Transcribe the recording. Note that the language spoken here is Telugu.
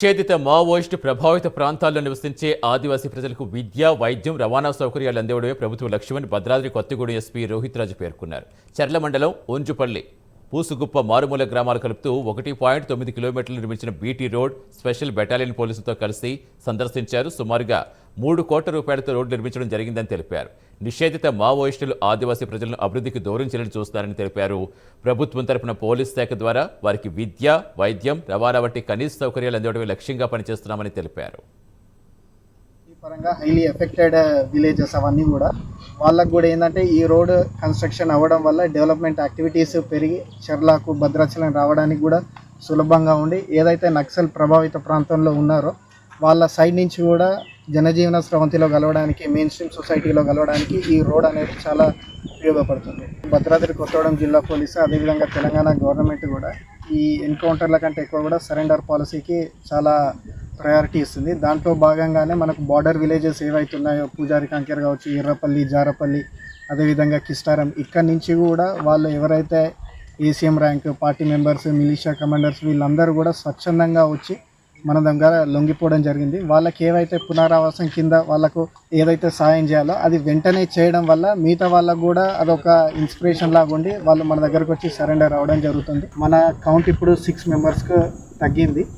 నిషేధిత మావోయిస్టు ప్రభావిత ప్రాంతాల్లో నివసించే ఆదివాసీ ప్రజలకు విద్య, వైద్యం, రవాణా సౌకర్యాలు అందివ్వడమే ప్రభుత్వ లక్ష్యమని భద్రాద్రి కొత్తగూడెం ఎస్పీ రోహిత్ రాజు పేర్కొన్నారు. చర్ల మండలం ఓంజుపల్లి, పూసుగుప్ప మారుమూల గ్రామాలు కలుపుతూ 1.9 కిలోమీటర్లు నిర్మించిన బీటీ రోడ్ స్పెషల్ బెటాలియన్ పోలీసులతో కలిసి సందర్శించారు. సుమారుగా 3 కోట్ల రూపాయలతో రోడ్డు నిర్మించడం జరిగిందని తెలిపారు. నిషేధిత మావోయిస్టులు ఆదివాసీ ప్రజలను అభివృద్ధికి దూరం చేయాలని చూస్తారని తెలిపారు. ప్రభుత్వం తరపున పోలీస్ శాఖ ద్వారా వారికి విద్య, వైద్యం, రవాణా వంటి కనీస సౌకర్యాలు అందించడమే లక్ష్యంగా పనిచేస్తున్నామని తెలిపారు. పరంగా హైలీ ఎఫెక్టెడ్ విలేజెస్ అవన్నీ కూడా వాళ్ళకు కూడా ఏంటంటే ఈ రోడ్ కన్స్ట్రక్షన్ అవ్వడం వల్ల డెవలప్మెంట్ యాక్టివిటీస్ పెరిగి చర్లకు భద్రాచలం రావడానికి కూడా సులభంగా ఉండి ఏదైతే నక్సల్ ప్రభావిత ప్రాంతంలో ఉన్నారో వాళ్ళ సైడ్ నుంచి కూడా జనజీవన స్రవంతిలో కలవడానికి, మెయిన్ స్ట్రీమ్ సొసైటీలో కలవడానికి ఈ రోడ్ అనేది చాలా ఉపయోగపడుతుంది. భద్రాద్రి కొత్తగూడెం జిల్లా పోలీసు అదేవిధంగా తెలంగాణ గవర్నమెంట్ కూడా ఈ ఎన్కౌంటర్ల కంటే ఎక్కువ కూడా సరెండర్ పాలసీకి చాలా ప్రయారిటీ ఇస్తుంది. దాంట్లో భాగంగానే మనకు బార్డర్ విలేజెస్ ఏవైతున్నాయో పూజారి కంకేర్ కావచ్చు, ఎర్రపల్లి, జారపల్లి, అదేవిధంగా కిస్టారం, ఇక్కడి నుంచి కూడా వాళ్ళు ఎవరైతే ACM rank party members, militia commanders వీళ్ళందరూ కూడా స్వచ్ఛందంగా వచ్చి మన దగ్గర లొంగిపోవడం జరిగింది. వాళ్ళకి ఏవైతే పునరావాసం కింద వాళ్ళకు ఏదైతే సాయం చేయాలో అది వెంటనే చేయడం వల్ల మిగతా వాళ్ళకు కూడా అదొక ఇన్స్పిరేషన్ లాగా ఉండి వాళ్ళు మన దగ్గరకు వచ్చి సరెండర్ అవ్వడం జరుగుతుంది. మన కౌంట్ ఇప్పుడు 6 మెంబర్స్కు తగ్గింది.